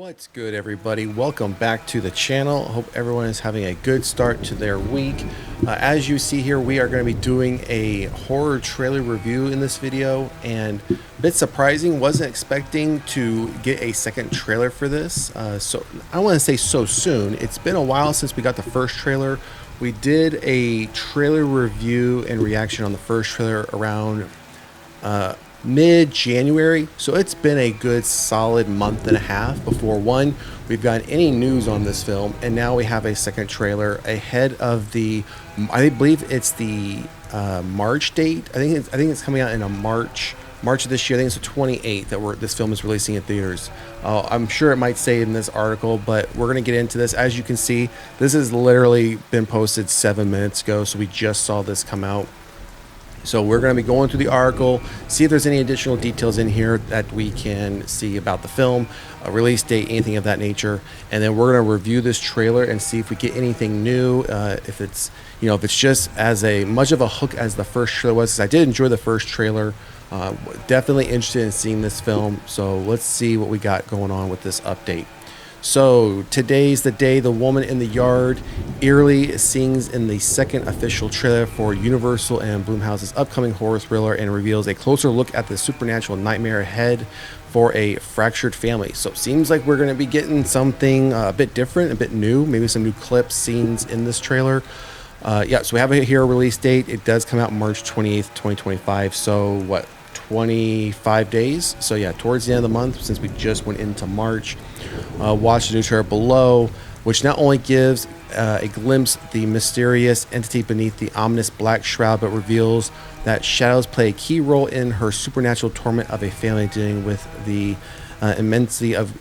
What's good, everybody? Welcome back to the channel. Hope everyone is having a good start to their week. As you see here, we are going to be doing a horror trailer review in this video, and a bit surprising, wasn't expecting to get a second trailer for this. So I don't want to say so soon. It's been a while since we got the first trailer. We did a trailer review and reaction on the first trailer around mid-January, so it's been a good solid month and a half before we've got any news on this film, and now we have a second trailer ahead of the, I believe it's the March date. I think it's coming out in a March of this year. I think it's the 28th that this film is releasing in theaters. I'm sure it might say in this article, but we're going to get into this. As you can see, this has literally been posted 7 minutes ago, so we just saw this come out. So we're going to be going through the article, see if there's any additional details in here that we can see about the film, a release date, anything of that nature. And then we're going to review this trailer and see if we get anything new, if it's just as much of a hook as the first trailer was, because I did enjoy the first trailer. Definitely interested in seeing this film. So let's see what we got going on with this update. So today's the day the woman in the yard eerily sings in the second official trailer for Universal and Blumhouse's upcoming horror thriller, and reveals a closer look at the supernatural nightmare ahead for a fractured family. So it seems like we're going to be getting something a bit different, a bit new, maybe some new clips, scenes in this trailer. Yeah, so we have here a release date. It does come out March 28th, 2025. So what, 25 days? So yeah, towards the end of the month, since we just went into March. Watch the new trailer below, which not only gives a glimpse of the mysterious entity beneath the ominous black shroud, but reveals that shadows play a key role in her supernatural torment of a family dealing with the immediacy of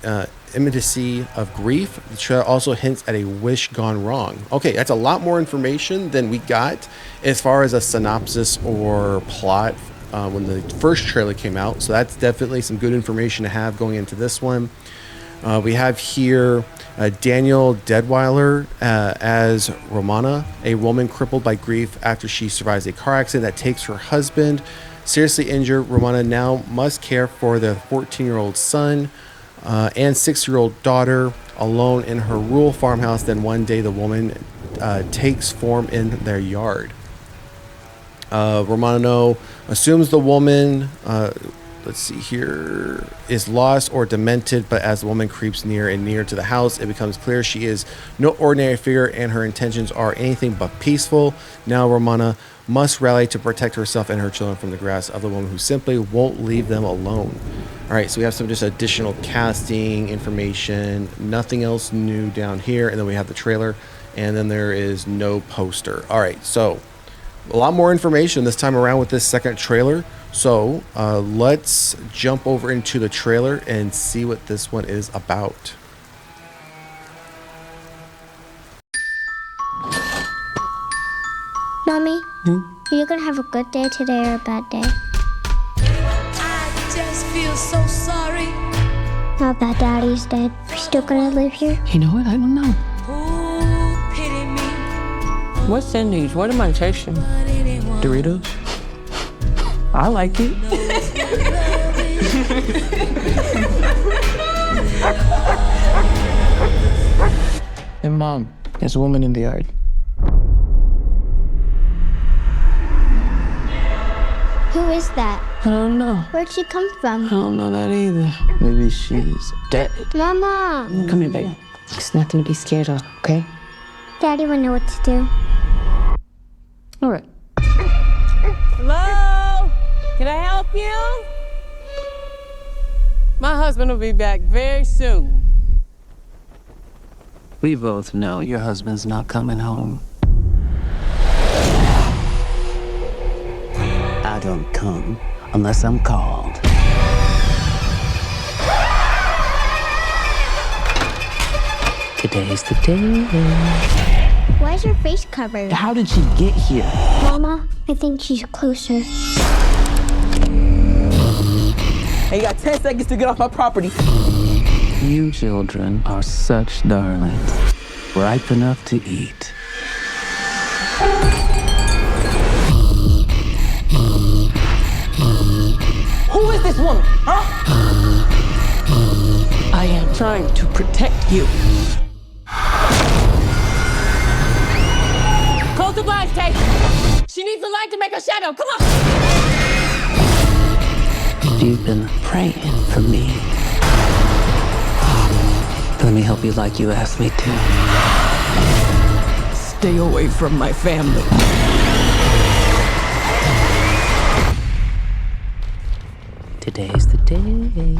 grief. The trailer also hints at a wish gone wrong. Okay, that's a lot more information than we got as far as a synopsis or plot when the first trailer came out. So that's definitely some good information to have going into this one. We have here Daniel Deadweiler as Romana, a woman crippled by grief after she survives a car accident that takes her husband. Seriously injured, Romana now must care for their 14-year-old son and 6-year-old daughter alone in her rural farmhouse. Then one day the woman takes form in their yard. Romano assumes the woman, let's see here, is lost or demented, but as the woman creeps near and near to the house, it becomes clear she is no ordinary figure and her intentions are anything but peaceful. Now Romana must rally to protect herself and her children from the grasp of the woman who simply won't leave them alone. All right, so we have some just additional casting information, nothing else new down here, and then we have the trailer, and then there is no poster. All right, so a lot more information this time around with this second trailer. So let's jump over into the trailer and see what this one is about. Mommy, are you gonna have a good day today or a bad day? I just feel so sorry. Now that Daddy's dead, we're still gonna live here? You know what? I don't know. Ooh, pity me. What's in these? What am I tasting? Doritos? I like it. And Mom, there's a woman in the yard. Who is that? I don't know. Where'd she come I from? don't know that either. Maybe she's dead. Mama! Come here, baby. It's nothing to be scared of, okay? Daddy would know what to do. All right. Hello? Can I help you? My husband will be back very soon. We both know your husband's not coming home. I don't come unless I'm called. Today's the day. Why is her face covered? How did she get here? Mama, I think she's closer. Hey, you got 10 seconds to get off my property. You children are such darlings, ripe enough to eat. Who is this woman, huh? I I am trying to protect you. Close the blinds, Tate. She needs the light to make a shadow. Come on. You've been praying for me. Let me help you like you asked me to. Stay away from my family. Today's the day.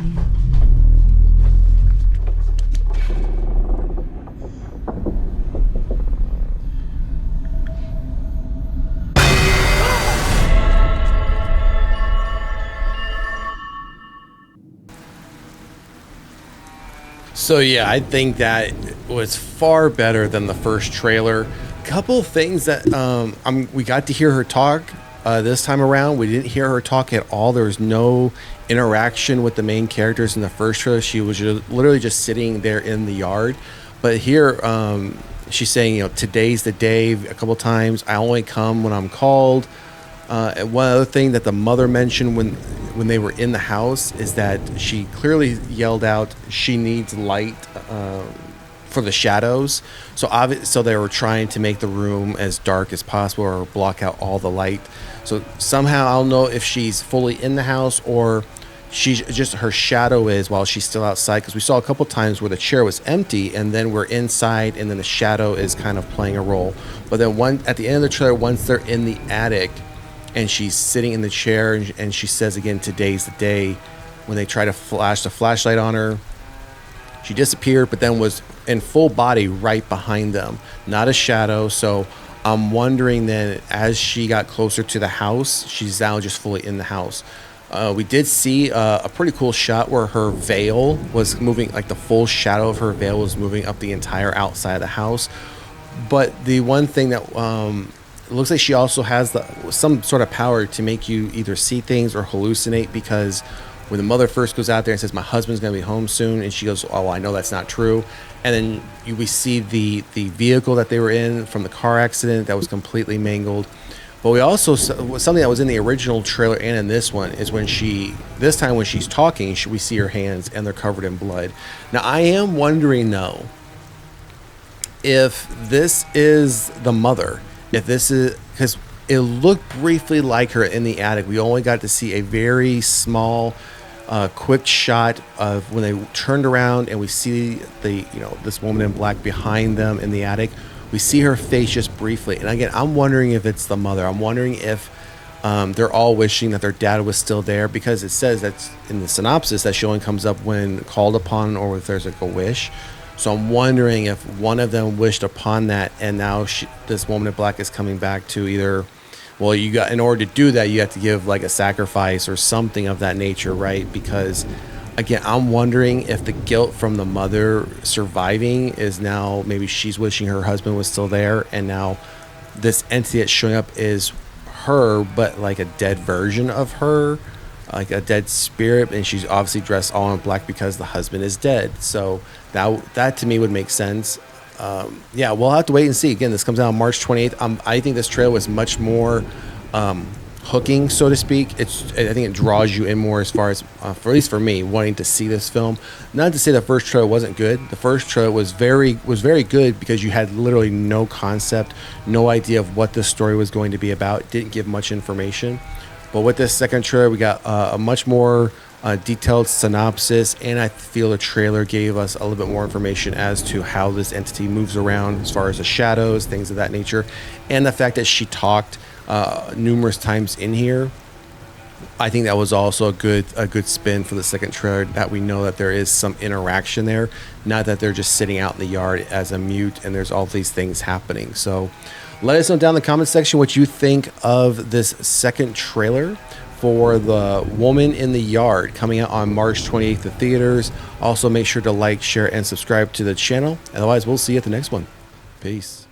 So yeah, I think that was far better than the first trailer. Couple things that we got to hear her talk this time around. We didn't hear her talk at all. There was no interaction with the main characters in the first trailer. She was literally just sitting there in the yard. But here, she's saying, you know, today's the day a couple times. I only come when I'm called. And one other thing that the mother mentioned when they were in the house is that she clearly yelled out, she needs light for the shadows. So they were trying to make the room as dark as possible or block out all the light. So somehow I don't know if she's fully in the house or she's just, her shadow is while she's still outside, because we saw a couple times where the chair was empty and then we're inside and then the shadow is kind of playing a role. But then at the end of the trailer, once they're in the attic and she's sitting in the chair and she says again, today's the day, when they try to flash the flashlight on her, she disappeared, but then was in full body right behind them, not a shadow. So I'm wondering then, as she got closer to the house, she's now just fully in the house. We did see a pretty cool shot where her veil was moving, like the full shadow of her veil was moving up the entire outside of the house. But the one thing that it looks like she also has some sort of power to make you either see things or hallucinate, because when the mother first goes out there and says, my husband's going to be home soon, and she goes, oh, I know that's not true. And then we see the vehicle that they were in from the car accident that was completely mangled. But we also, something that was in the original trailer and in this one, is when this time when she's talking, we see her hands and they're covered in blood. Now, I am wondering, though, if this is the mother, if this is, because it looked briefly like her in the attic. We only got to see a very small, quick shot of when they turned around and we see this woman in black behind them in the attic. We see her face just briefly. And again, I'm wondering if it's the mother. I'm wondering if they're all wishing that their dad was still there, because it says that in the synopsis that she only comes up when called upon or if there's like a wish. So I'm wondering if one of them wished upon that, and now this woman in black is coming back to either, well, in order to do that, you have to give like a sacrifice or something of that nature, right? Because again, I'm wondering if the guilt from the mother surviving is now maybe she's wishing her husband was still there, and now this entity that's showing up is her, but like a dead version of her, like a dead spirit, and she's obviously dressed all in black because the husband is dead. So that to me would make sense. Yeah, we'll have to wait and see. Again, this comes out on March 28th. I think this trailer was much more hooking, so to speak. I think it draws you in more as far as, at least for me, wanting to see this film. Not to say the first trailer wasn't good. The first trailer was very good because you had literally no concept, no idea of what the story was going to be about. It didn't give much information. But with this second trailer, we got a much more detailed synopsis, and I feel the trailer gave us a little bit more information as to how this entity moves around as far as the shadows, things of that nature, and the fact that she talked numerous times in here. I think that was also a good spin for the second trailer, that we know that there is some interaction there, not that they're just sitting out in the yard as a mute and there's all these things happening. So let us know down in the comment section what you think of this second trailer for The Woman in the Yard, coming out on March 28th to theaters. Also, make sure to like, share, and subscribe to the channel. Otherwise, we'll see you at the next one. Peace.